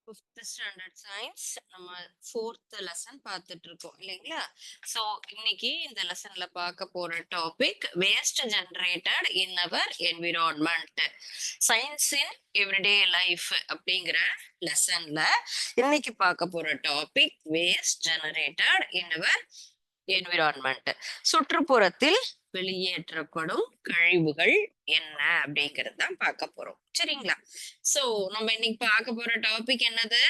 Fifth standard science நம்ம fourth lesson பார்த்துட்டு இருக்கோம் இல்லைங்களா? ஸோ இன்னைக்கு இந்த லெசன்ல பார்க்க போற topic waste generated in our environment science in everyday life அப்படிங்கிற லெசன்ல இன்னைக்கு பார்க்க போற topic waste generated in our environment. சுற்றுப்புறத்தில் வெளியேற்றப்படும் கழிவுகள் என்ன அப்படிங்கறது தான் பார்க்க போறோம். சரிங்களா? சோ நம்ம இன்னைக்கு பார்க்க போற டாபிக் என்னது?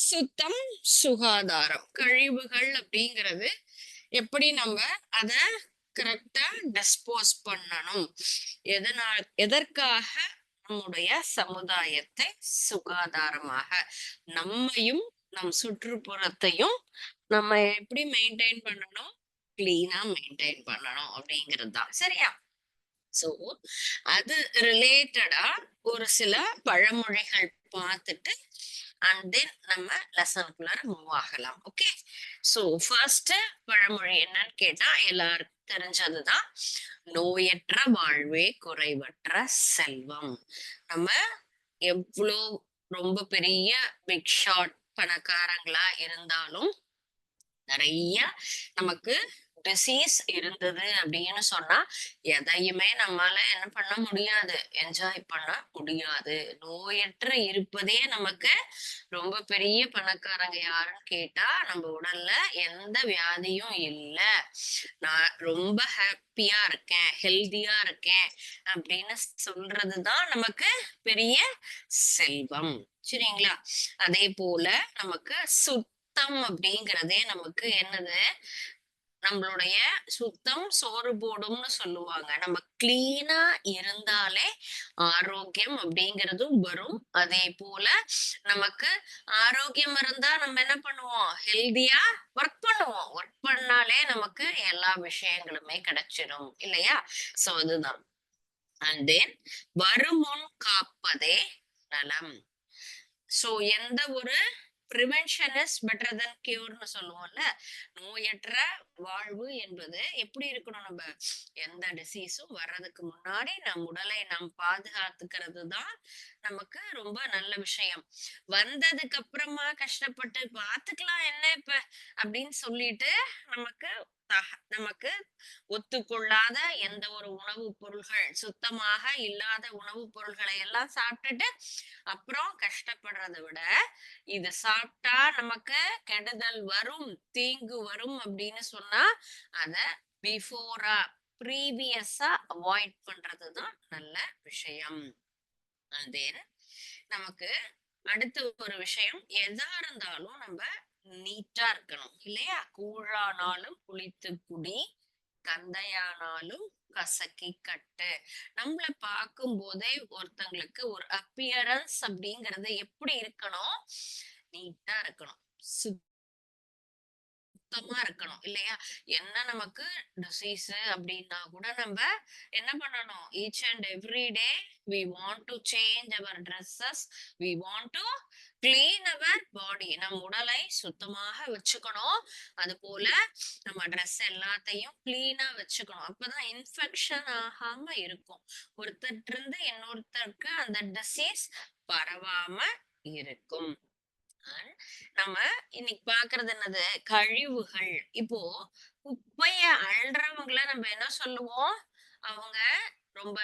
சுத்தம், சுகாதாரம். கழிவுகள் அப்படிங்கிறது எப்படி நம்ம அத கரெக்டா டிஸ்போஸ் பண்ணணும், எதற்காக நம்முடைய சமுதாயத்தை சுகாதாரமாக, நம்மையும் நம் சுற்றுப்புறத்தையும் நம்ம எப்படி மெயின்டைன் பண்ணணும், கிளீனா மெயின்டைன் பண்ணணும் அப்படிங்கிறது தான். சரியா? சோ அது ரிலேட்டடா ஒரு சில பழமொழிகள் பார்த்துட்டு அண்ட் தென் நம்ம லெசனுக்குள்ள மூவ் ஆகலாம். ஓகே. சோ ஃபர்ஸ்ட் பழமொழி என்னன்னு கேட்டா எல்லாருக்கும் தெரிஞ்சதுதான், நோயற்ற வாழ்வே குறைவற்ற செல்வம். நம்ம எவ்வளோ ரொம்ப பெரிய பிக் ஷாட் பணக்காரங்களா இருந்தாலும் நிறைய நமக்கு டிசீஸ் இருந்தது அப்படின்னு சொன்னா எதையுமே நம்மால என்ன பண்ண முடியாது, என்ஜாய் பண்ண முடியாது. நோயற்று இருப்பதே நமக்கு ரொம்ப பெரிய பணக்காரங்க யாருன்னு கேட்டா நம்ம உடல்ல எந்த வியாதியும் இல்ல, நான் ரொம்ப ஹாப்பியா இருக்கேன், ஹெல்தியா இருக்கேன் அப்படின்னு சொல்றதுதான் நமக்கு பெரிய செல்வம். சரிங்களா? அதே போல நமக்கு சுத்தம் அப்படிங்கிறதே நமக்கு என்னது, நம்மளுடைய சுத்தம் சோறு போடும்னு சொல்லுவாங்க. நம்ம கிளீனா இருந்தாலே ஆரோக்கியம் அப்படிங்கிறதும் வரும். அதே போல நமக்கு ஆரோக்கியம் இருந்தா நம்ம என்ன பண்ணுவோம், ஹெல்தியா ஒர்க் பண்ணுவோம். ஒர்க் பண்ணாலே நமக்கு எல்லா விஷயங்களுமே கிடைச்சிடும் இல்லையா? சோ அதுதான். அண்ட் தென் வருமுன் காப்பதே நலம். சோ எந்த ஒரு ப்ரிவென்ஷன் இஸ் பெட்டர் தென் கியூர்னு சொல்லுவோம்ல. நோயற்ற வாழ்வு என்பது எப்படி இருக்கணும், நம்ம எந்த டிசீஸும் வர்றதுக்கு முன்னாடி நம் உடலை நாம் பாதுகாத்துக்கிறது தான் நமக்கு ரொம்ப நல்ல விஷயம். வந்ததுக்கு அப்புறமா கஷ்டப்பட்டு பாத்துக்கலாம் என்ன இப்ப அப்படின்னு சொல்லிட்டு நமக்கு நமக்கு ஒத்துக்கொள்ளாத எந்த ஒரு உணவுப் பொருள்கள், சுத்தமாக இல்லாத உணவுப் பொருள்களை எல்லாம் சாப்பிட்டுட்டு அப்புறம் கஷ்டப்படுறதை விட, இது சாப்பிட்டா நமக்கு கெடுதல் வரும், தீங்கு வரும் அப்படின்னு சொன்னா அத பிஃபோரா ப்ரீவியஸா அவாய்ட் பண்றதுதான் நல்ல விஷயம். அண்ட் தென் நமக்கு அடுத்த ஒரு விஷயம், எதா இருந்தாலும் நம்ம நீட்டா இருக்கணும் இல்லையா? கூழானாலும் குளித்து குடி, கந்தையானாலும் கசக்கி கட்டு. நம்மள பார்க்கும் போதே ஒருத்தங்களுக்கு ஒரு அப்பியரன்ஸ் அப்படிங்கறது எப்படி இருக்கணும், நீட்டா இருக்கணும், சுத்தமா இருக்கணும் இல்லையா? என்ன நமக்கு டிசீஸ் அப்படின்னா கூட நம்ம என்ன பண்ணணும், each and every day we want to change our dresses, we want to clean our body. நம் உடலை சுத்தமாக வச்சுக்கணும். அது போல நம்ம ட்ரெஸ் எல்லாத்தையும் கிளீனா வச்சுக்கணும். அப்பதான் இன்ஃபெக்ஷன் ஆகாம இருக்கும். ஒருத்தர் இருந்து இன்னொருத்தருக்கு அந்த டிசீஸ் பரவாம இருக்கும். நம்ம இன்னைக்கு பாக்குறது என்னது, கழிவுகள். இப்போ குப்பைய அள்ளுறவங்கள நம்ம என்ன சொல்லுவோம், அவங்க ரொம்ப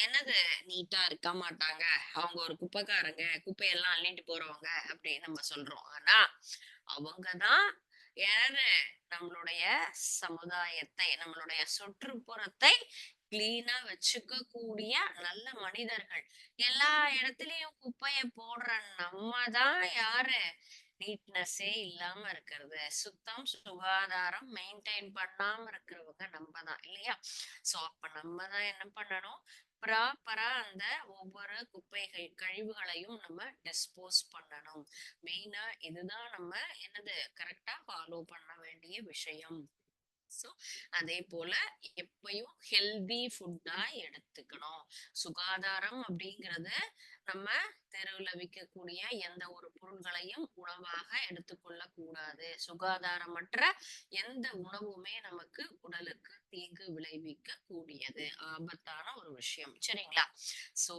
என்னது நீட்டா இருக்க மாட்டாங்க, அவங்க ஒரு குப்பைக்காரங்க, குப்பையெல்லாம் அள்ளிட்டு போறவங்க அப்படின்னு நம்ம சொல்றோம். ஆனா அவங்கதான் யாரு, நம்மளுடைய சமுதாயத்தை, நம்மளுடைய சுற்றுப்புறத்தை கிளீனா வச்சுக்க கூடிய நல்ல மனிதர்கள். எல்லா இடத்துலயும் குப்பைய போடுற நம்ம தான் யாரு, நீட்னஸே இல்லாம இருக்கிறது, சுத்தம் சுகாதாரம் மெயின்டைன் பண்ணாம இருக்கிறவங்க நம்ம தான் இல்லையா? சோ அப்ப நம்ம தான் என்ன பண்ணணும், ப்ராப்பரா அந்த ஒவ்வொரு குப்பைகள் கழிவுகளையும் நம்ம டிஸ்போஸ் பண்ணணும். மெயினா இதுதான் நம்ம என்னது கரெக்டா ஃபாலோ பண்ண வேண்டிய விஷயம். சோ அதே போல எப்பயும் ஹெல்தி ஃபுட்டா எடுத்துக்கணும். சுகாதாரம் அப்படிங்கிறது நம்ம தெருவுல விற்கக்கூடிய எந்த ஒரு பொருள்களையும் உணவாக எடுத்துக்கொள்ள கூடாது. சுகாதாரமற்ற எந்த உணவுமே நமக்கு உடலுக்கு தீங்கு விளைவிக்க கூடியது, ஆபத்தான ஒரு விஷயம். சரிங்களா? சோ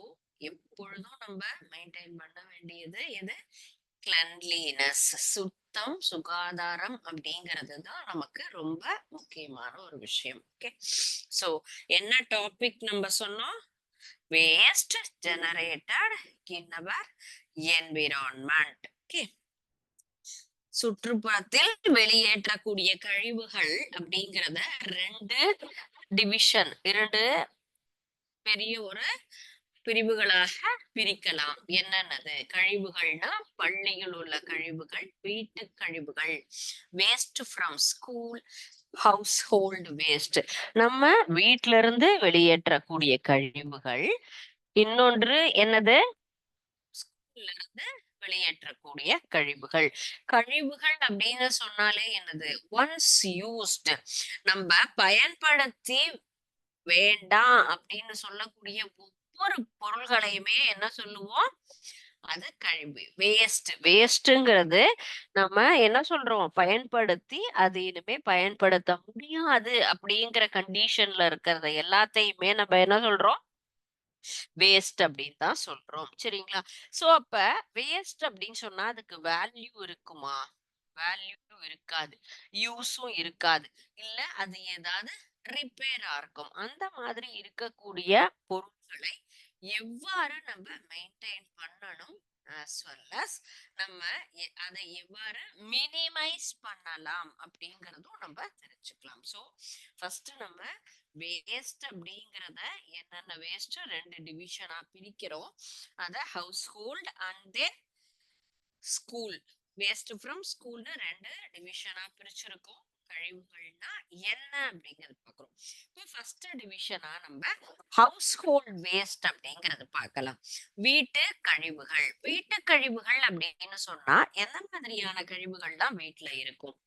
எப்பொழுதும் நம்ம மெயின்டைன் பண்ண வேண்டியது எது, கிளென்லினஸ், சுத்தம் சுகாதாரம் அப்படிங்கிறது தான் நமக்கு ரொம்ப முக்கியமான ஒரு விஷயம். ஓகே, சோ என்ன டாபிக் நம்ம சொன்னோம்? Waste generated in our environment. Okay, சுற்றுப்புறத்தில் வெளியேற்றக்கூடிய கழிவுகள் அப்படிங்கறத ரெண்டு டிவிஷன், இரண்டு பெரிய ஒரு பிரிவுகளாக பிரிக்கலாம். என்னென்னது கழிவுகள்னா? பள்ளியில் உள்ள கழிவுகள், வீட்டு கழிவுகள், waste from school, house hold waste, நம்ம வீட்ல இருந்து வெளியேற்றக்கூடிய கழிவுகள். இன்னொன்று என்னது? ஸ்கூல்ல இருந்து வெளியேற்றக்கூடிய கழிவுகள். கழிவுகள் அப்படின்னு சொன்னாலே என்னது? ஒன்ஸ் யூஸ்டு, நம்ம பயன்படுத்தி வேண்டாம் அப்படின்னு சொல்லக்கூடிய ஒவ்வொரு பொருள்களையுமே என்ன சொல்லுவோம்? அது கழிவு, வேஸ்ட். வேஸ்ட்ங்கிறது நம்ம என்ன சொல்றோம்? பயன்படுத்தி அது இனிமே பயன்படுத்த முடியாது அப்படிங்கிற கண்டிஷன்ல இருக்கிறத எல்லாத்தையுமே நம்ம என்ன சொல்றோம்? வேஸ்ட் அப்படின்னு தான் சொல்றோம். சரிங்களா? சோ அப்ப வேஸ்ட் அப்படின்னு சொன்னா அதுக்கு வேல்யூ இருக்குமா? வேல்யூ இருக்காது, யூஸும் இருக்காது. இல்ல அது ஏதாவது ரிப்பேரா இருக்கும். அந்த மாதிரி இருக்கக்கூடிய பொருட்களை எவ்வாறு நம்ம மெயின்டைன் பண்ணணும், as well as நம்ம அதை எவ்வாறு மினிமைஸ் பண்ணலாம் அப்படிங்கறதும் நம்ம தெரிஞ்சுக்கலாம். சோ ஃபர்ஸ்ட் நம்ம வேஸ்ட் அப்படிங்கறத என்னென்ன வேஸ்ட் ரெண்டு டிவிஷனா பிரிக்கிறோம். அத house hold and then school. Waste from ஸ்கூல்னு ரெண்டு டிவிஷனா பிரிச்சிருக்கோம். கழிவுகள்னா என்ன அப்படிங்கறது பாக்குறோம். இப்போ ஃபர்ஸ்ட் டிவிஷனா நம்ம ஹவுஸ் ஹோல்ட் வேஸ்ட் அப்படிங்கறது பார்க்கலாம். வீட்டு கழிவுகள். வீட்டு கழிவுகள் அப்படின்னு சொன்னா எந்த மாதிரியான கழிவுகள்லாம் வீட்டுல இருக்கும்?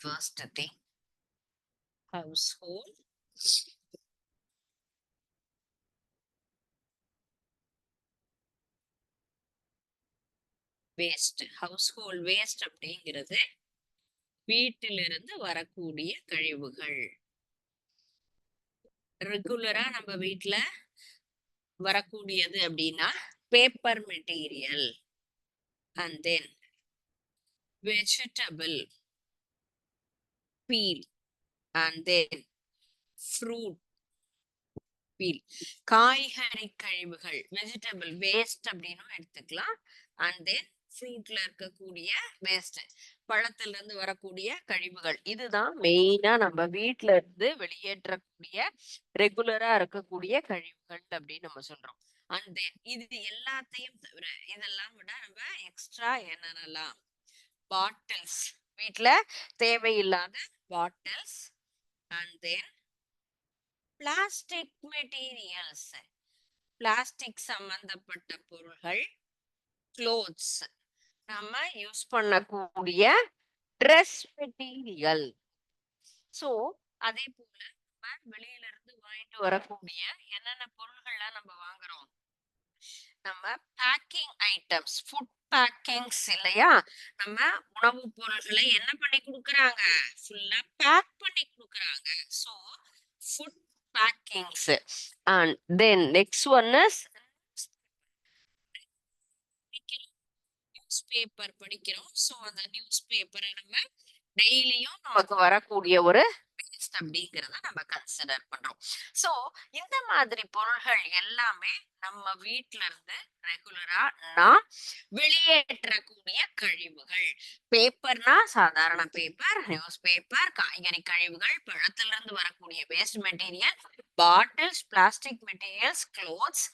First thing, household waste. Household waste அப்படிங்கிறது வீட்டிலிருந்து வரக்கூடிய கழிவுகள். ரெகுலரா நம்ம வீட்ல வரக்கூடியது அப்படின்னா paper material, and then vegetable peel, and then fruit peel. காய்கறி கழிவுகள், வெஜிடபிள் வேஸ்ட் அப்படின்னும் எடுத்துக்கலாம். அண்ட் தென் ஃப்ரூட்ல இருக்கக்கூடிய வேஸ்ட், பழத்துல இருந்து வரக்கூடிய கழிவுகள். இதுதான் மெயினா நம்ம வீட்ல இருந்து வெளியேற்றக்கூடிய ரெகுலரா இருக்கக்கூடிய கழிவுகள் அப்படின்னு நம்ம சொல்றோம். அண்ட் தென் இது எல்லாத்தையும் தவிர, இதெல்லாம் விட நம்ம எக்ஸ்ட்ரா என்னென்னலாம்? பாட்டில்ஸ், வீட்ல தேவையில்லாத bottles, and then plastic materials, plastic சம்பந்தப்பட்ட பொருள்கள், க்ளோத்ஸ், நம்ம யூஸ் பண்ணக்கூடிய ட்ரெஸ் மெட்டீரியல். சோ அதே போல நம்ம வெளியில இருந்து வாங்கிட்டு வரக்கூடிய என்னென்ன பொருள்கள்லாம் நம்ம வாங்குறோம்? நம்ம பேக்கிங் ஐட்டம்ஸ், ஃபுட் பேக்கிங்ஸ் இல்லையா? நம்ம உணவு பொருள்களை என்ன பண்ணி கொடுக்குறாங்க? ஃபுல்லா பேக் பண்ணி கொடுக்குறாங்க. So food packings. And then next one is news paper படிக்கிறோம். சோ அந்த நியூஸ் பேப்பரை நம்ம டெய்லியும் நமக்கு வரக்கூடிய ஒரு வேஸ்ட் அப்படிங்கிறத நம்ம கன்சிடர் பண்றோம். சோ இந்த மாதிரி பொருள்கள் எல்லாமே நம்ம வீட்ல இருந்து ரெகுலரா நான் வெளியேற்றக்கூடிய கழிவுகள். பேப்பர்னா சாதாரண பேப்பர், நியூஸ் பேப்பர், காய்கறி கழிவுகள், பழத்துல இருந்து வரக்கூடிய waste material, bottles, plastic materials, clothes,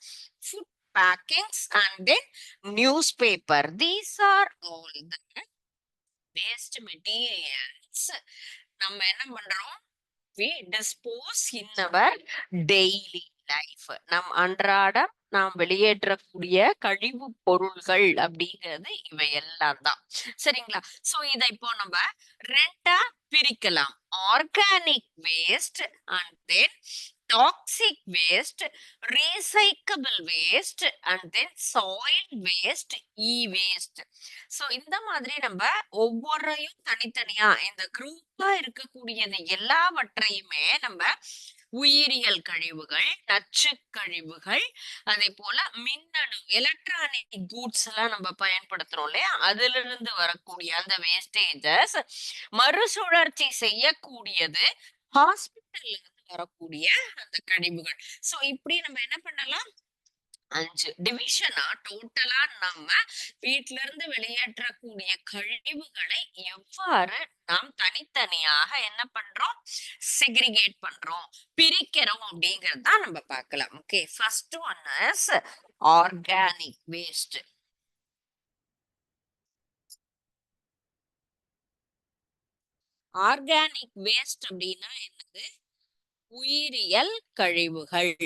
food packings, and then newspaper. These are all the waste materials. நம்ம என்ன பண்றோம்? We dispose in our daily life. நம் அன்றாடம் நாம் வெளியேற்றக்கூடிய கழிவு பொருள்கள் அப்படிங்கிறது இவை எல்லாம் தான். சரிங்களா? சோ இத இப்போ நம்ம ரெண்டா பிரிக்கலாம். Organic waste and then toxic waste, recyclable waste, and then soil waste, E waste. So இந்த மாதிரி நம்ம ஒவ்வொன்றையும் தனித்தனியா இந்த குரூப்பா இருக்கக்கூடியது எல்லாவற்றையுமே நம்ம உயிரியல் கழிவுகள், நச்சு கழிவுகள், அதே போல மின்னணு எலக்ட்ரானிக் கூட்ஸ் எல்லாம் நம்ம பயன்படுத்துறோம் இல்லையா? அதுல இருந்து வரக்கூடிய அந்த வேஸ்டேஜஸ் மறுசுழற்சி செய்யக்கூடியது ஹாஸ்பிட்டல்ல இருந்து வரக்கூடிய அந்த கழிவுகள். சோ இப்படி நம்ம என்ன பண்ணலாம்? 5 டிவிஷனா டோட்டலா நம்ம வீட்ல இருந்து வெளியேற்றக்கூடிய கழிவுகளை எவ்வாறு நாம் தனித்தனியாக என்ன பண்றோம்? செக்ரிகேட் பண்றோம், பிரிக்கிறோம் அப்படிங்கறது தான் நம்ம பார்க்கலாம். Okay, first one is organic waste. Organic waste அப்படின்னா என்னது? உயிரியல் கழிவுகள்.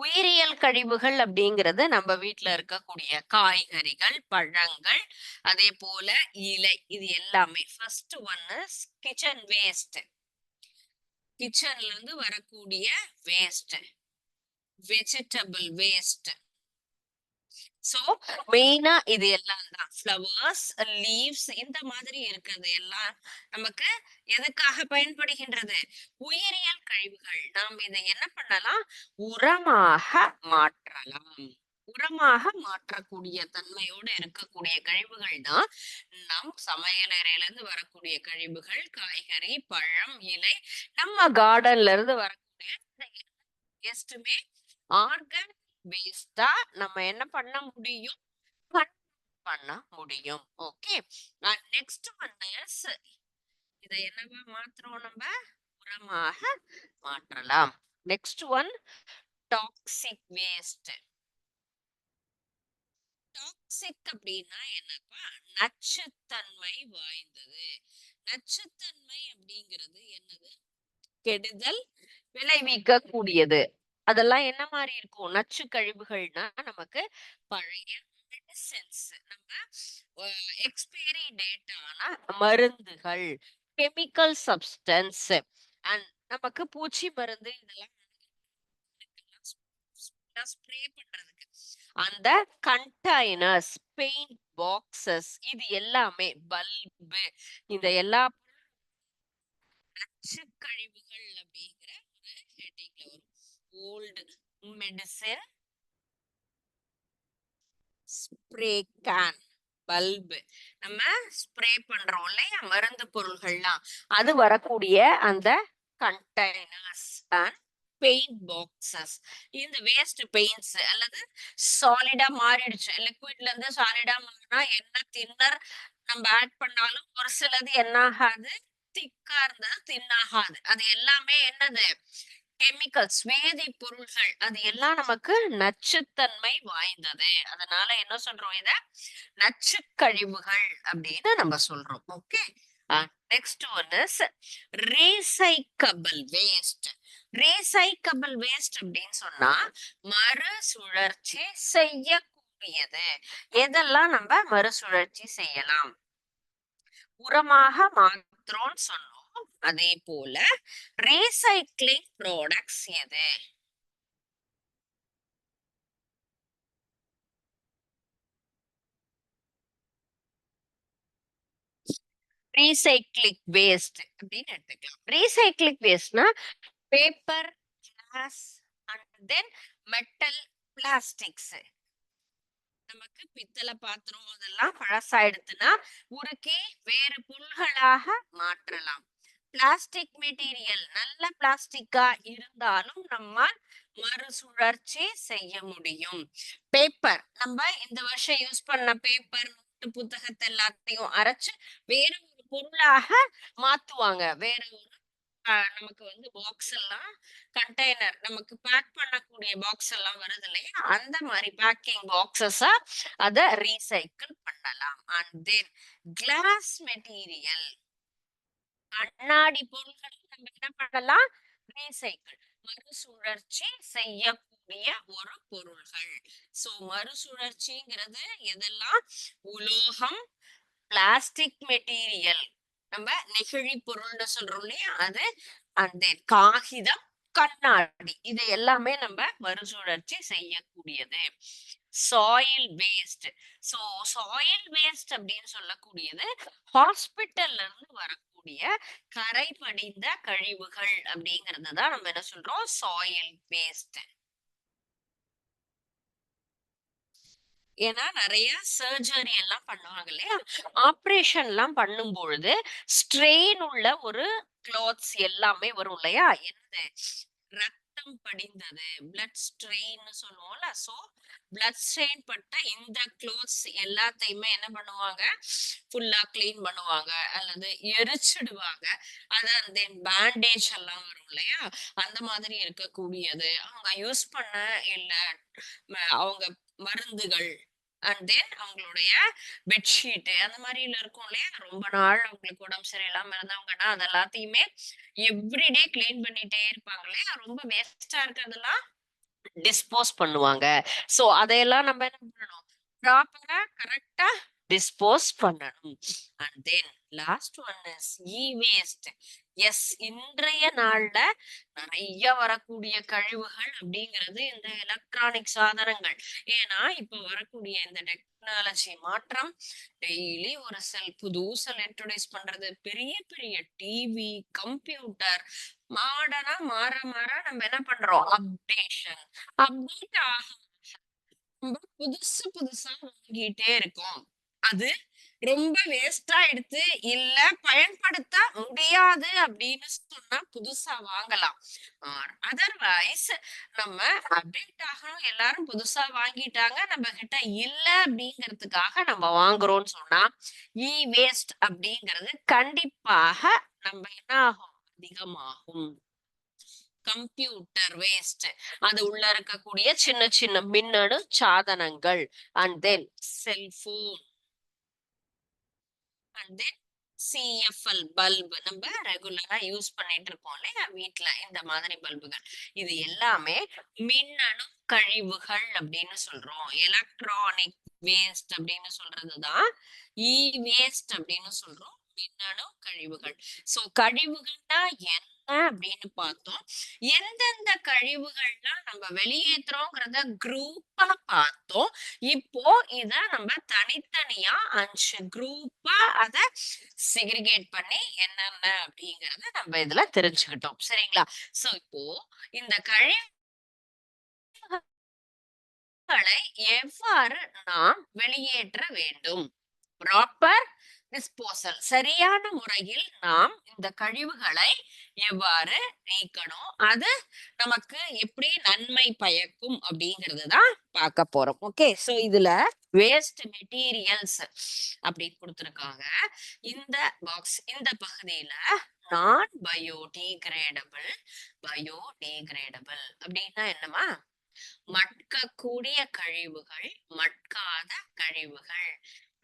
உயிரியல் கழிவுகள் அப்படிங்கிறது நம்ம வீட்ல இருக்கக்கூடிய காய்கறிகள், பழங்கள், அதே போல இலை, இது எல்லாமே. First one is kitchen waste. கிச்சன்ல இருந்து வரக்கூடிய வேஸ்ட், வெஜிடபிள் வேஸ்ட். சோ மெயினா இது எல்லாம் தான் ஃப்ளவர்ஸ், லீவ்ஸ் இந்த மாதிரி இருக்கிறது எல்லாம் நமக்கு எதுக்காக பயன்படுகின்றது? உயிரியல் கழிவுகள். நாம் இதை என்ன பண்ணலாம்? உரமாக மாற்றலாம். உரமாக மாற்றக்கூடிய தன்மையோடு இருக்கக்கூடிய கழிவுகள் தான் நம் சமையலறையில இருந்து வரக்கூடிய கழிவுகள், காய்கறி, பழம், இலை, நம்ம கார்டன்ல இருந்து வரக்கூடிய வேஸ்ட்டுமே ஆர்கானிக் வேஸ்டா நம்ம என்ன பண்ண முடியும்? பண்ண முடியும். ஓகே, நெக்ஸ்ட் ஒன் இஸ் இதை என்னவா மாத்துறோம்? நம்ம உரமாக மாற்றலாம். Next one toxic waste. Toxic அப்படின்னா என்னப்பா? நச்சுத்தன்மை வாய்ந்தது. நச்சுத்தன்மை அப்படிங்கிறது என்னது? கெடுதல் விளைவிக்க கூடியது. அதெல்லாம் என்ன மாதிரி இருக்கும்? நச்சு கழிவுகள்னா நமக்கு பழைய மெடிசின்ஸ், நம்ம எக்ஸ்பைரி டேட் ஆன மருந்துகள், கெமிக்கல் சப்ஸ்டன்ஸ், அண்ட் நமக்கு பூச்சி மருந்து இதெல்லாம் ஸ்ப்ரே பண்றதுக்கு அந்த கண்டெய்னர்ஸ், பெயிண்ட் பாக்ஸஸ், இது எல்லாமே பல்பு, இந்த எல்லா நச்சு கழிவுகள் அப்படிங்கிற ஒரு ஹெட்டிங்ல வரும். Old medicine, spray can, bulb, நம்ம ஸ்ப்ரே பண்றோம் இல்லையா மருந்து பொருள்கள்லாம், அது வரக்கூடிய அந்த கண்டெய்னர்ஸ் அண்ட் பெயிண்ட் பாக்ஸஸ். இந்த வேஸ்ட் பெயிண்ட்ஸ் அல்லது சாலிடா மாறிடுச்சு, லிக்விட்ல இருந்து சாலிடா மாறினா என்ன தின்னர் நம்ம ஆட் பண்ணாலும் ஒரு சிலது என்ன ஆகாது? திக்கா இருந்தா தின்னாகாது. அது எல்லாமே என்னது? கெமிக்கல்ஸ், வேதி பொருள்கள். அது எல்லாம் நமக்கு நச்சுத்தன்மை வாய்ந்தது. அதனால என்ன சொல்றோம்? இத நச்சு கழிவுகள் அப்படின்னு நம்ம சொல்றோம். Okay, next one is recyclable waste. Recyclable waste அப்படின்னு சொன்னா மறுசுழற்சி செய்யக்கூடியது. எதெல்லாம் நம்ம மறுசுழற்சி செய்யலாம்? உரமாக மாற்றோம்னு சொன்னோம். அதே போல ரீசைக்ளிங் ப்ராடக்ட்ஸ் எது? ரீசைக்ளிங் வேஸ்ட் அப்படின்னு எடுத்துக்கலாம். ரீசைக்ளிங் வேஸ்ட்னா paper, glass and then metal, plastics. நமக்கு பித்தளை பாத்திரம் அதெல்லாம் பழசாயிடுத்துன்னா உருக்கி வேறு பொருள்களாக மாற்றலாம். பிளாஸ்டிக் மெட்டீரியல் நல்ல பிளாஸ்டிக்கா இருந்தாலும் நம்ம மறுசுழற்சி செய்ய முடியும். பேப்பர், நம்ம இந்த வருஷம் யூஸ் பண்ண பேப்பர், புத்தகத்தை எல்லாத்தையும் அரைச்சு வேற ஒரு பொருளாக மாத்துவாங்க. வேற ஒரு நமக்கு வந்து பாக்ஸ் எல்லாம், கண்டெய்னர், நமக்கு பேக் பண்ணக்கூடிய பாக்ஸ் எல்லாம் வருது இல்லையா? அந்த மாதிரி பேக்கிங் பாக்ஸஸா அத ரீசைக்கிள் பண்ணலாம். அண்ட் தென் கிளாஸ் மெட்டீரியல், கண்ணாடி பொருட்களை நம்ம என்ன பண்ணலாம்? ரீசைக்கிள், மறுசுழற்சி செய்யக்கூடிய ஒரு பொருள்கள். சோ மறுசுழற்சிங்கிறது எதெல்லாம்? உலோகம், பிளாஸ்டிக் மெட்டீரியல், நம்ம நெகிழி பொருள்னு சொல்றோம் இல்லையா அது, அண்ட் தென் காகிதம், கண்ணாடி, இது எல்லாமே நம்ம மறுசுழற்சி செய்யக்கூடியது. Soil waste. So soil waste அப்படின்னு சொல்லக்கூடியது ஹாஸ்பிட்டல்ல இருந்து வரக்கூடிய கரை படிந்த கழிவுகள் அப்படிங்கறத தான் நம்ம என்ன சொல்றோம் சாயில் வேஸ்ட். ஏன்னா நெறைய சர்ஜரி எல்லாம் பண்ணுவாங்க இல்லையா? ஆப்பரேஷன்லாம் பண்ணும்பொழுது, ஸ்ட்ரெயின் உள்ள ஒரு கிளாத்ஸ் எல்லாமே வரும் இல்லையா? என்னது? ரத்தம் படிந்தது. பிளட் ஸ்ட்ரெயின்னு சொல்லுவோம்ல. சோ, பிளட் ஸ்ட்ரெயின் பட்ட இந்த க்ளோத்ஸ் எல்லாத்தையுமே என்ன பண்ணுவாங்க? ஃபுல்லா கிளீன் பண்ணுவாங்க. அல்லது எரிச்சிடுவாங்க. அதான் தென் பேண்டேஜ் எல்லாம் வரும் இல்லையா? அந்த மாதிரி இருக்கக்கூடியது. அவங்க யூஸ் பண்ண இல்ல அவங்க மருந்துகள் அண்ட் தென் அவங்களுடைய பெட்ஷீட் அந்த மாதிரில இருக்கும் இல்லையா? ரொம்ப நாள் அவங்களுக்கு உடம்பு சரியில்லாம இருந்தவங்கன்னா, அது எல்லாத்தையுமே எவ்ரிடே கிளீன் பண்ணிட்டே இருப்பாங்க இல்லையா? ரொம்ப வேஸ்ட்டா இருக்கிறதெல்லாம் டிஸ்போஸ் பண்ணுவாங்க. சோ அதையெல்லாம் நம்ம என்ன பண்ணணும்? ப்ராப்பரா கரெக்ட்டா டிஸ்போஸ் பண்ணணும். And then last one is waste. Yes இன்றைய நாள்ல நெறைய வரக்கூடிய கழிவுகள் அப்படிங்கிறது இந்த எலக்ட்ரானிக் சாதனங்கள். ஏன்னா, இப்ப வரக்கூடிய இந்த டெக்னாலஜி மாற்றம் டெய்லி ஒரு புது செல் இன்ட்ரோடியூஸ் பண்றது. பெரிய பெரிய டிவி, கம்ப்யூட்டர் மாடர்னா மாற மாற நம்ம என்ன பண்றோம்? அப்டேஷன். அப்டேட் நம்ம புதுசு புதுசா வாங்கிட்டே இருக்கோம். அது ரொம்ப வேஸ்ட்டா எடுத்து, இல்ல பயன்படுத்த முடியாது அப்படின்னு சொன்னா புதுசா வாங்கலாம். அதர்வைஸ் நம்ம அப்டேட் ஆகணும் எல்லாரும் புதுசா வாங்கிட்டாங்க. நம்ம கிட்ட இல்ல அப்படிங்கிறதுக்காக நம்ம வாங்குறோம்னு சொன்னா, வேஸ்ட் அப்படிங்கிறது கண்டிப்பாக நம்ம என்ன ஆகும்? அதிகமாகும். Computer waste. அது உள்ள இருக்கக்கூடிய சின்ன சின்ன மின்னணு சாதனங்கள். And then cellphone. And then CFL bulb நம்ம ரெகுலரா யூஸ் பண்ணிட்டு இருக்கோம் இல்லையா வீட்ல இந்த மாதிரி பல்புகள். இது எல்லாமே மின்னணு கழிவுகள் அப்படின்னு சொல்றோம். எலக்ட்ரானிக் வேஸ்ட் அப்படின்னு சொல்றதுதான் வேஸ்ட் அப்படின்னு சொல்றோம். மின்னணு கழிவுகள். சோ கழிவுகள்னா என்ன அப்படின்னு பார்த்தோம். எந்தெந்த கழிவுகள்லாம் நம்ம வெளியேற்றுறோங்கிறத குரூப்பா பார்த்தோம். இப்போ இத நம்ம தனித்தனியா 5 குரூப்பா அத செக்ரிகேட் பண்ணி என்னென்ன அப்படிங்கறத நம்ம இதுல தெரிஞ்சுக்கிட்டோம். சரிங்களா? சோ இப்போ இந்த கழிவுகளை எவ்வாறு நாம் வெளியேற்ற வேண்டும்? Proper disposal. சரியான முறையில் நாம் இந்த கழிவுகளை எவ்வாறு நீக்கணும்? அது நமக்கு எப்படி நன்மை பயக்கும் அப்படிங்கிறது தான் பார்க்க போறோம். ஓகே. சோ இதுல வேஸ்ட் மெட்டீரியல்ஸ் அப்படின்னு கொடுத்திருக்காங்க. இந்த பாக்ஸ் இந்த பகுதியில நான் பயோடிகிரேடபிள் பயோடிகிரேடபிள் அப்படின்னா என்னமா? மட்கக்கூடிய கழிவுகள், மட்காத கழிவுகள்.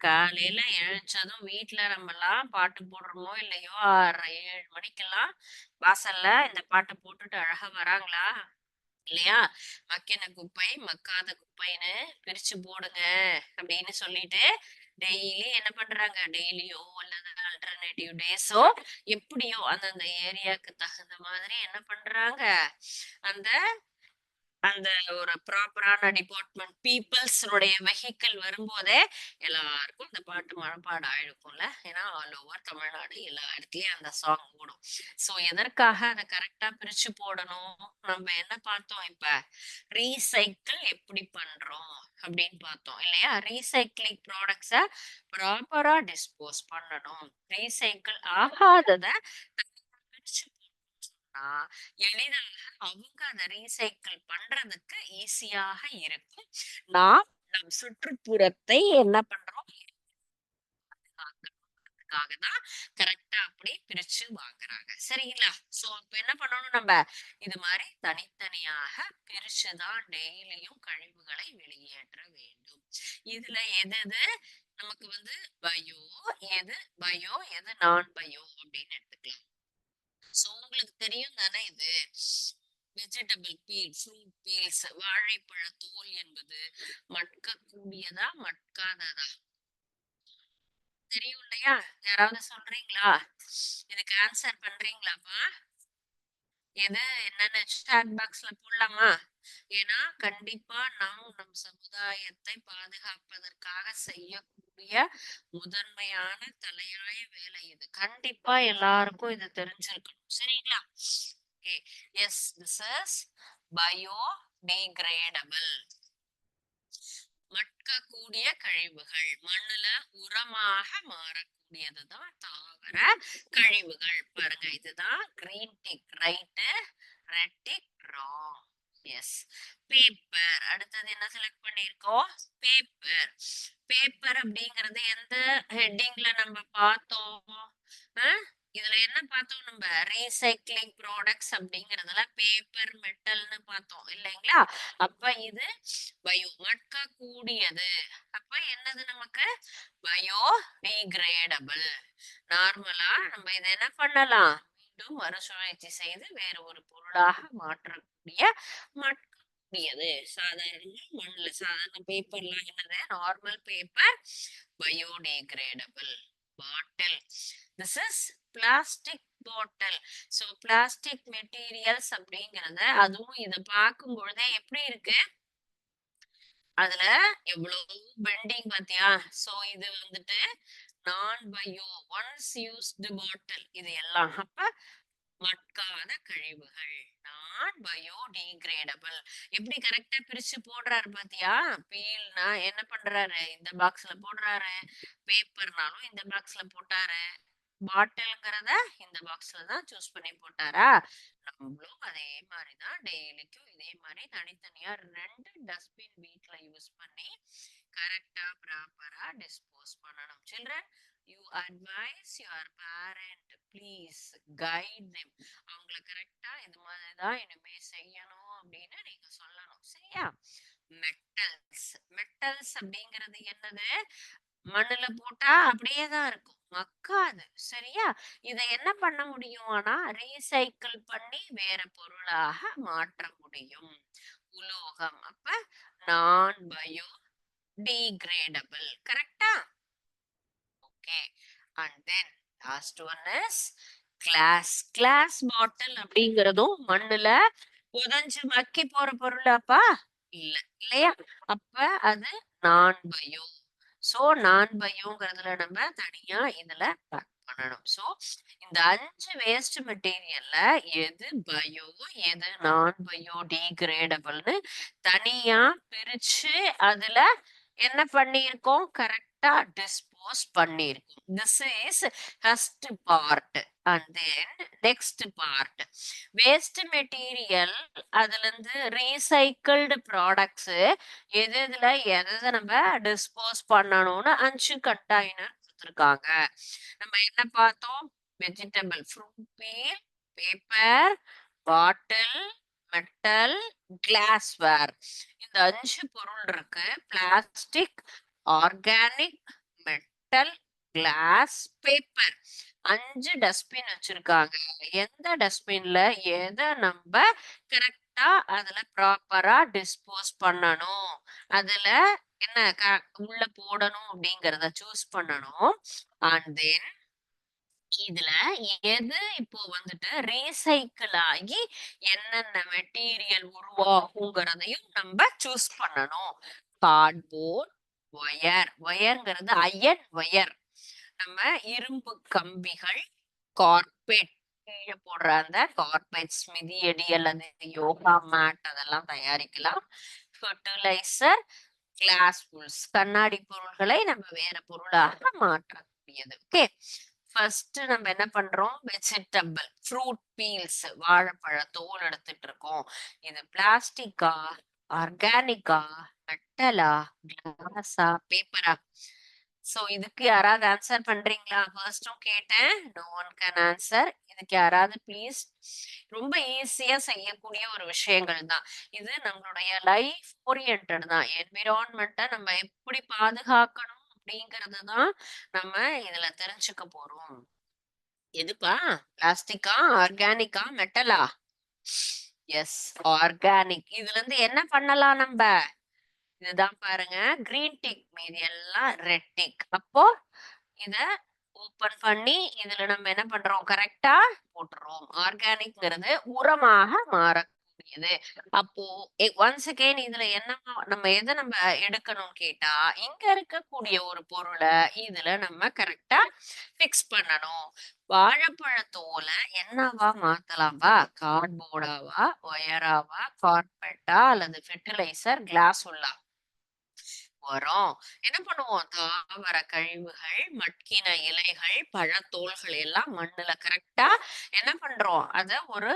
காலையில எழுந்ததும் வீட்ல நம்மலாம் பாட்டு போடுறோமோ இல்லையோ 6:30, 7 மணிக்கெல்லாம் வாசல்ல இந்த பாட்ட போட்டுட்டு அழகா வராங்களா? இல்லையா? மக்கின குப்பை, மக்காத குப்பைன்னு பிரிச்சு போடுங்க அப்படின்னு சொல்லிட்டு டெய்லி என்ன பண்றாங்க? டெய்லியோ அல்லது ஆல்டர்னேட்டிவ் டேஸோ எப்படியோ அந்தந்த ஏரியாக்கு தகுந்த மாதிரி என்ன பண்றாங்க? அந்த அந்த ஒரு ப்ராப்பரான டிபார்ட்மெண்ட் பீப்பிள்ஸ் உடைய வெஹிக்கிள் வரும்போதே எல்லாருக்கும் இந்த பாட்டு மனப்பாடம் ஆயிடுக்கும்ல. ஏன்னா ஆல் ஓவர் தமிழ்நாடு எல்லா இடத்துலயும் அந்த சாங் ஓடும். சோ எதற்காக அதை கரெக்டா பிரிச்சு போடணும்? நம்ம என்ன பார்த்தோம் இப்ப? ரீசைக்கிள் எப்படி பண்றோம் அப்படின்னு பார்த்தோம் இல்லையா? ரீசைக்ளிங் ப்ராடக்ட்ஸ ப்ராப்பரா டிஸ்போஸ் பண்ணணும். ரீசைக்கிள் ஆகாதத பிரிச்சு போட்டோம்னா எளிதாக அவங்க அத ரீசைக்கிள் பண்றதுக்கு ஈஸியாக இருக்கும். நாம் நம் சுற்றுப்புறத்தை என்ன பண்றோம்? பாதுகாக்கிறதுக்காக தான் கரெக்ட்டா அப்படி பிரிச்சு வாங்குறாங்க. சரிங்களா? சோ அப்ப என்ன பண்ணணும் நம்ம? இது மாரி தனித்தனியாக பிரிச்சு தான் டெய்லியும் கழிவுகளை வெளியேற்ற வேண்டும். இதுல எது எது நமக்கு வந்து பயோ, எது நான் பயோ அப்படின்னு எடுத்துக்கலாம். சோ உங்களுக்கு தெரியும் தானே இது? வெஜிடபிள் பீல், ஃப்ரூட் பீல்ஸ், வாழைப்பழ தோல் என்பது மட்கக்கூடியதா, மட்காததா? தெரியும் இல்லையா? யாராவது சொல்றீங்களா? இதுக்கு ஆன்சர் பண்றீங்களாப்பா? எது என்னன்னு சாட் பாக்ஸ்ல போடலாமா? ஏன்னா கண்டிப்பா நாம் நம் சமுதாயத்தை பாதுகாப்பதற்காக செய்யக்கூடிய முதன்மையான தலையாய வேலை இது. கண்டிப்பா எல்லாருக்கும் இது தெரிஞ்சிருக்கணும். சரிங்களா? Okay. Yes, this is biodegradable. மட்கக்கூடிய கழிவுகள். மண்ணுல உரமாக மாறக்கூடியதுதான் தாவர கழிவுகள். பாருங்க, இதுதான் green tick right, red tick wrong. Yes. Paper. அடுத்தது என்ன செலக்ட் பண்ணிருக்கோம்? பேப்பர். பேப்பர் அப்படிங்கறது எந்த ஹெட்டிங்ல நம்ம பார்த்தோம்? இதுல என்ன பார்த்தோம்? நம்ம ரீசைக்ளிங் ப்ராடக்ட்ஸ் அப்படிங்கறதுல பேப்பர் மெட்டல்னு பார்த்தோம் இல்லைங்களா? அப்ப இது பயோ மட்க கூடியது. அப்ப என்னது நமக்கு? Bio degradable. நார்மலா நம்ம இதை என்ன பண்ணலாம்? மீண்டும் மறுசுழற்சி செய்து வேறு ஒரு பொருளாக மாற்றக்கூடிய மட்கக்கூடியது. சாதாரண மண்ணுல சாதாரண பேப்பர்லாம் என்னது? Normal paper biodegradable. Bottle. This is plastic bottle. So plastic materials அப்படிங்கறத அதுவும் இத பார்க்கும் பொழுதே எப்படி இருக்கு? அதுல எவ்வளவு பெண்டிங் பாத்தியா? சோ இது வந்துட்டு நான் பயோ ஒன்ஸ் யூஸ்டு பாட்டில். இது எல்லாம் அப்ப மட்காத கழிவுகள். நான் பயோடிகிரேடபிள். எப்படி கரெக்டா பிரிச்சு போடுறாரு பாத்தியா? பீல்னா என்ன பண்றாரு? இந்த பாக்ஸ்ல போடுறாரு. பேப்பர்னாலும் இந்த பாக்ஸ்ல போட்டாரு. பாட்டில்ங்கிறத இந்த பாக்ஸ்ல தான் சூஸ் பண்ணி போட்டாரா? நம்மளும் அதே மாதிரிதான் டெய்லிக்கும் இதே மாதிரி தனித்தனியா 2 டஸ்ட்பின் வீட்ல யூஸ் பண்ணி கரெக்டா ப்ராப்பரா டிஸ்போஸ் பண்ணணும். Children, you advice your parent, please guide them. அவங்கள கரெக்டா இது மாதிரிதான் இனிமே செய்யணும் அப்படின்னு நீங்க சொல்லணும். சரியா? மெட்டல்ஸ். மெட்டல்ஸ் அப்படிங்கிறது என்னது? மண்ணுல போட்டா அப்படியே தான் இருக்கும். மக்காது. சரியா? இத என்ன பண்ண முடியும்? ஆனா ரீசைக்கிள் பண்ணி வேற பொருளாக மாற்ற முடியும். உலோகம். அப்ப நான் பயோ டிகிரேடபிள். கரெக்டா? Okay. And then last one is glass. Glass bottle அப்படிங்கறதும் மண்ணுல புதைஞ்சு மக்கி போற பொருளாப்பா? இல்ல. இல்லையா? அப்ப அது நான் பயோ. சோ நான் பயோங்கிறதுல நம்ம தனியா இதுல பேக் பண்ணணும். சோ இந்த 5 வேஸ்ட் மெட்டீரியல்ல எது பயோ, எது நான் பயோ டிகிரேடபிள்னு தனியா பிரிச்சு அதுல என்ன பண்ணியிருக்கோம்? கரெக்டா டிஸ்போஸ் பண்ணியிருக்கோம். This is first part. And then next part waste material. அதுல இருந்து ரீசைக்கிள்டு ப்ராடக்ட்ஸ் எது எதுல எதை நம்ம டிஸ்போஸ் பண்ணணும்னு 5 கண்டெய்னர் கொடுத்துருக்காங்க. நம்ம என்ன பார்த்தோம்? Vegetable, fruit peel, paper, bottle, metal, glassware. இந்த 5 பொருள் இருக்கு. Plastic, organic, metal, glass, paper. 5 dustbin வச்சிருக்காங்க. எந்த டஸ்ட்பின்ல எதை நம்ம கரெக்டா அதுல ப்ராப்பரா டிஸ்போஸ் பண்ணணும், அதுல என்ன உள்ள போடணும் அப்படிங்கறத சூஸ் பண்ணணும். அண்ட் தென் இதுல எது இப்போ வந்துட்டு ரீசைக்கிள் ஆகி என்னென்ன மெட்டீரியல் உருவாகுங்கிறதையும் நம்ம சூஸ் பண்ணணும். Cardboard, wire. ஒயர்ங்கிறது அயன் ஒயர். நம்ம இரும்பு கம்பிகள், கார்பெட், கீழே போடுற அந்த கார்பெட்ஸ், மிதியடி அல்லது யோகா மேட் அதெல்லாம் தயாரிக்கலாம். ஃபெர்டிலைசர், கிளாஸ் ஃபுல்ஸ், கண்ணாடி பொருள்களை நம்ம வேற பொருளாக மாற்றக்கூடியது. ஓகே. ஃபர்ஸ்ட் நம்ம என்ன பண்றோம்? வெஜிடபிள், ஃப்ரூட் பீல்ஸ், வாழைப்பழ தோல் எடுத்துட்டு இருக்கோம். இது பிளாஸ்டிக்கா, ஆர்கானிக்கா, மெட்டலா, கிளாஸா, பேப்பரா? சோ இதுக்கு யாராவது ஆன்சர் பண்றீங்களா? ஃபர்ஸ்டும் கேட்டேன், நோ ஒன் கேன் ஆன்சர். இதுக்கு யாராவது ப்ளீஸ். ரொம்ப ஈஸியா செய்யக்கூடிய ஒரு விஷயங்கள் தான் இது. நம்மளுடைய லைஃப் ஓரியன்டட் தான். என்விரான்மெண்ட்டை நம்ம எப்படி பாதுகாக்கணும் அப்படிங்கறது தான் நம்ம இதுல தெரிஞ்சுக்க போறோம். எதுப்பா? பிளாஸ்டிக்கா, ஆர்கானிக்கா, மெட்டலா? Yes, organic. இதுல இருந்து என்ன பண்ணலாம் நம்ம? இதுதான் பாருங்க, கிரீன் டிக், மீதி எல்லாம் ரெட் டிக். அப்போ இத ஓப்பன் பண்ணி இதுல நம்ம என்ன பண்றோம்? கரெக்ட்டா போட்டுறோம். ஆர்கானிக்ங்கிறது உரமாக மாறக்கூடியது. அப்போ ஒன்ஸ் அகைன் இதுல என்னமா நம்ம எத நம்ம எடுக்கணும்னு கேட்டா, இங்க இருக்கக்கூடிய ஒரு பொருள இதுல நம்ம கரெக்ட்டா ஃபிக்ஸ் பண்ணணும். வாழைப்பழ தோல என்னவா மாத்தலாம்பா? கார்ட்போர்டாவா? ஒயராவா? கார்பெட்டா? அல்லது ஃபெர்டிலைசர், கிளாஸ் உள்ளா? வரும். என்ன பண்ணுவோம்? தாவர கழிவுகள், மட்கின இலைகள், பழத்தோல்கள் எல்லாம் மண்ணுல கரெக்ட்டா என்ன பண்றோம்? அத ஒரு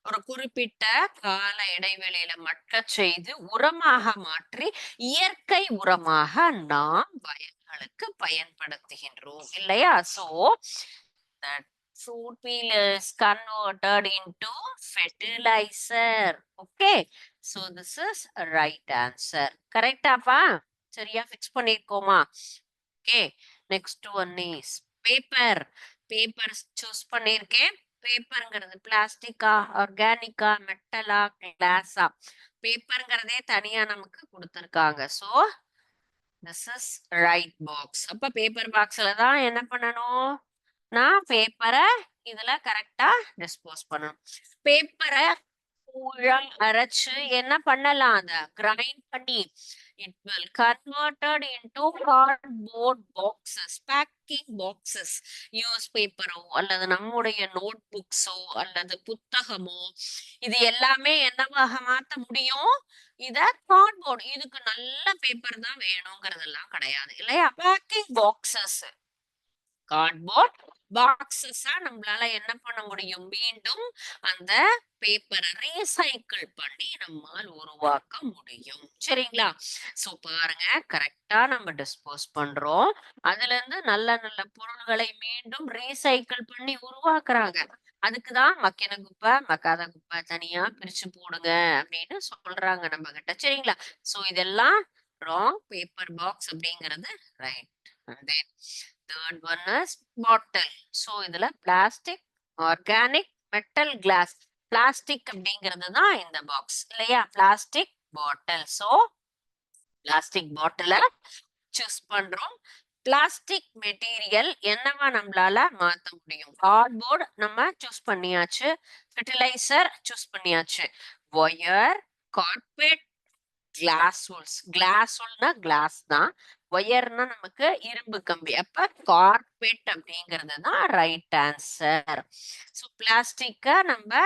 ஒரு குறிப்பிட்ட கால இடைவெளியில மக்கச் செய்து உரமாக மாற்றி, இயற்கை உரமாக நாம் வயல்களுக்கு பயன்படுத்துகின்றோம். இல்லையா? So that fruit peel is converted into fertilizer. Okay. So this is a right answer. Correct ஆப்பா? சரியா ஃபிக்ஸ் பண்ணிருக்கோமா? Okay. Next one is paper. Paper choose பண்ணிருக்கேன். பேப்பர்ங்கிறது பிளாஸ்டிக்கா, ஆர்கானிக்கா, மெட்டலா, கிளாஸா? பேப்பர்ங்கிறதே தனியா நமக்கு கொடுத்திருக்காங்க. So this is right box. அப்ப பேப்பர் பாக்ஸ்ல தான் என்ன பண்ணணும்? நான் பேப்பரை இதுல கரெக்டா டிஸ்போஸ் பண்ணணும். பேப்பரை கூழா அரைச்சு என்ன பண்ணலாம்? அத கிரைண்ட் பண்ணி it will converted into cardboard boxes, packing boxes. நியூஸ் பேப்பரோ அல்லது நம்முடைய நோட் புக்ஸோ அல்லது புத்தகமோ இது எல்லாமே என்னவாக மாத்த முடியும்? இத கார்ட்போர்ட். இதுக்கு நல்ல பேப்பர் தான் வேணுங்கிறதெல்லாம் கிடையாது இல்லையா? பேக்கிங் பாக்ஸஸ், கார்ட்போர்ட் பாக்ஸஸா நம்மளால என்ன பண்ண முடியும்? மீண்டும் அந்த பேப்பரை ரீசைக்கிள் பண்ணி நம்மால் உருவாக்க முடியும். சரிங்களா? சோ பாருங்க, கரெக்டா நம்ம டிஸ்போஸ் பண்றோம். அதுல இருந்து நல்ல நல்ல பொருள்களை மீண்டும் ரீசைக்கிள் பண்ணி உருவாக்குறாங்க. அதுக்குதான் மக்கின குப்பை, மக்காத குப்பை தனியா பிரிச்சு போடுங்க அப்படின்னு சொல்றாங்க நம்ம கிட்ட. சரிங்களா? சோ இதெல்லாம் ராங். பேப்பர் பாக்ஸ் அப்படிங்கிறது right. And then third one is bottle. So இதுல plastic, organic, metal, glass. Plastic அப்படிங்கிறது தான் இந்த பாக்ஸ் இல்லையா? Plastic bottle. சோ பிளாஸ்டிக் பாட்டில சூஸ் பண்றோம். பிளாஸ்டிக் மெட்டீரியல் என்னவா நம்மளால மாத்த முடியும்? கார்ட்போர்ட் நம்ம சூஸ் பண்ணியாச்சு. ஃபெர்டிலைசர் சூஸ் பண்ணியாச்சு. Wire, carpet, glass wools. Glass வூல்னா கிளாஸ் தான். ஒயர்னா நமக்கு இரும்பு கம்பி. அப்ப கார்பெட் அப்படிங்கிறது தான் ரைட் ஆன்சர். ஸோ பிளாஸ்டிக்க நம்ம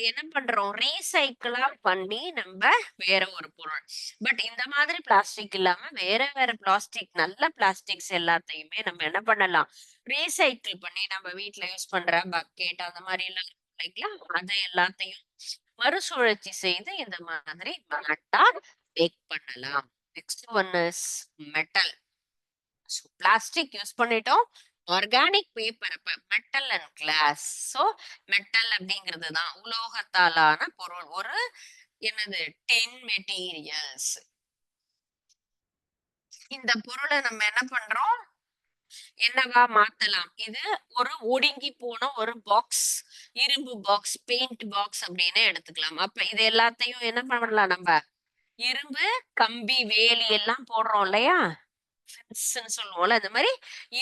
என்ன பண்றோம்? ரீசைக்கிளா பண்ணி நம்ம வேற ஒரு பொருள். பட் இந்த மாதிரி பிளாஸ்டிக் இல்லாம வேற வேற பிளாஸ்டிக், நல்ல பிளாஸ்டிக்ஸ் எல்லாத்தையுமே நம்ம என்ன பண்ணலாம்? ரீசைக்கிள் பண்ணி நம்ம வீட்ல யூஸ் பண்ற பக்கெட் அந்த மாதிரி எல்லாம் இருக்கும் இல்லைங்களா? அதை எல்லாத்தையும் மறுசுழற்சி செய்து இந்த மாதிரி மேட்டா மேக் பண்ணலாம். Next one is metal. Plastic use பண்ணிட்டோம். ஆர்கானிக் பேப்பர், அப்ப metal and glass. So metal அப்படிங்கிறது தான் உலோகத்தாலான பொருள். ஒரு என்னது? Tin materials. இந்த பொருளை நம்ம என்ன பண்றோம்? என்னவா மாத்தலாம்? இது ஒரு ஒடுங்கி போன ஒரு பாக்ஸ், இரும்பு பாக்ஸ், பெயிண்ட் பாக்ஸ் அப்படின்னு எடுத்துக்கலாம். அப்ப இது எல்லாத்தையும் என்ன பண்ணலாம்? நம்ம இரும்பு கம்பி, வேலி எல்லாம் போடுறோம் இல்லையா? ஃபென்ஸ்ன்னு சொல்லுவோம்ல, அந்த மாதிரி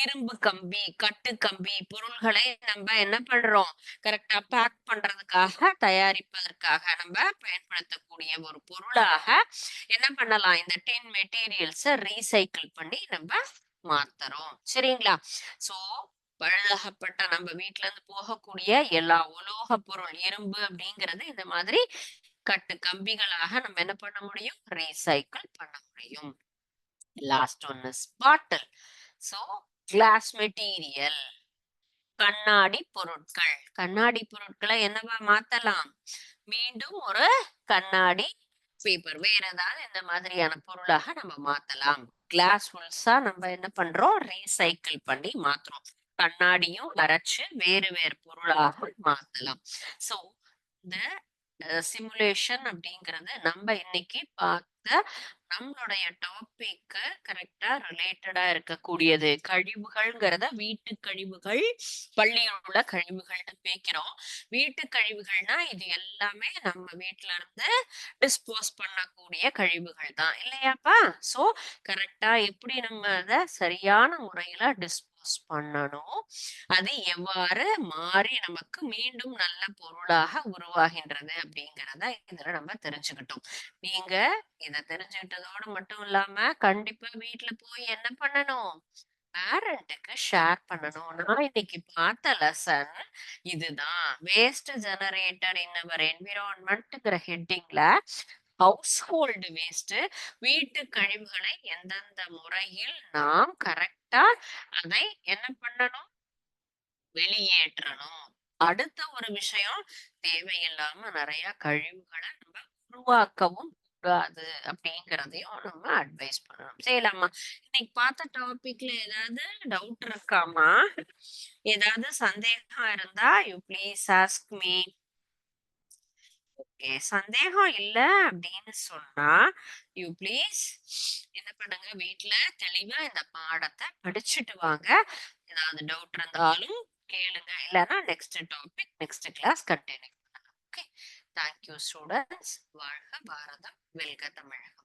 இரும்பு கம்பி, கட்டு கம்பி பொருள்களை நம்ம என்ன பண்றோம்? கரெக்டா பேக் பண்றதுக்காக, தயாரிப்பதற்காக நம்ம பயன்படுத்தக்கூடிய ஒரு பொருளாக என்ன பண்ணலாம்? இந்த டின் மெட்டீரியல்ஸ ரீசைக்கிள் பண்ணி நம்ம மாத்துறோம். சரிங்களா? சோ பழுதாகப்பட்ட நம்ம வீட்ல இருந்து போகக்கூடிய எல்லா உலோக பொருள், இரும்பு அப்படிங்கிறது இந்த மாதிரி கட்டு கம்பிகளாக நம்ம என்ன பண்ண முடியும்? ரீசைக்கிள் பண்ண முடியும். Last one is bottle. So glass material, கண்ணாடி பொருட்கள். கண்ணாடி பொருட்களை என்னவா மாத்தலாம்? மீண்டும் ஒரு கண்ணாடி, பேப்பர், வேற ஏதாவது இந்த மாதிரியான பொருளாக நம்ம மாத்தலாம். கிளாஸ் ஃபுல்ஸா நம்ம என்ன பண்றோம்? ரீசைக்கிள் பண்ணி மாத்துறோம். கண்ணாடியும் அரைச்சு வேறு வேறு பொருளாக மாத்தலாம். சோ இந்த சிமுலேஷன் அப்படிங்கிறது நம்ம இன்னைக்கு பார்த்த நம்மளுடைய டாபிக்கு கரெக்ட்டா ரிலேட்டடா இருக்கக்கூடியது. கழிவுகள்ங்கிறத வீட்டு கழிவுகள், பள்ளியில் உள்ள கழிவுகள்னு பிரிக்கிறோம். வீட்டு கழிவுகள்னா இது எல்லாமே நம்ம வீட்ல இருந்து டிஸ்போஸ் பண்ணக்கூடிய கழிவுகள் தான் இல்லையாப்பா? ஸோ கரெக்ட்டா எப்படி நம்ம அத சரியான முறையில டிஸ்போஸ் பண்ணணும். அது எவ்வாறு மாறி நமக்கு மீண்டும் நல்ல பொருளாக உருவாகின்றது அப்படிங்கிறத இதுல நம்ம தெரிஞ்சுக்கிட்டோம். நீங்க இத தெரிஞ்சுக்கிட்டதோட மட்டும் இல்லாம, கண்டிப்பா வீட்ல போய் என்ன பண்ணணும்? பேரண்ட்டுக்கு ஷேர் பண்ணணும். நான் இன்னைக்கு பார்த்த லெசன் இதுதான். Waste generated in our என்விரான்மென்ட்ங்கிற ஹெட்டிங்ல household waste வீட்டு கழிவுகளை எந்தெந்த முறையில் நாம் கரெக்ட்டா அதை என்ன பண்ணணும்? வெளியேற்றணும். அடுத்த ஒரு விஷயம், தேவையில்லாம நெறைய கழிவுகள நம்ம உருவாக்கவும் கூடாது அப்படிங்கிறதையும் நம்ம அட்வைஸ் பண்ணணும். செய்யலாமா? இன்னைக்கு பார்த்த டாபிக்ல ஏதாவது டவுட் இருக்காம்மா? ஏதாவது சந்தேகம் இருந்தா you please ask me. Okay. சந்தேகம் இல்ல அப்படின்னு சொன்னா, யூ ப்ளீஸ் என்ன பண்ணுங்க, வீட்ல தெளிவா இந்த பாடத்த படிச்சுட்டு வாங்க. ஏதாவது டவுட் இருந்தாலும் கேளுங்க. இல்லன்னா next topic, next class continue பண்ணலாம். ஓகே. Thank you students. வாழ்க பாரதம், வெல்க தமிழகம்.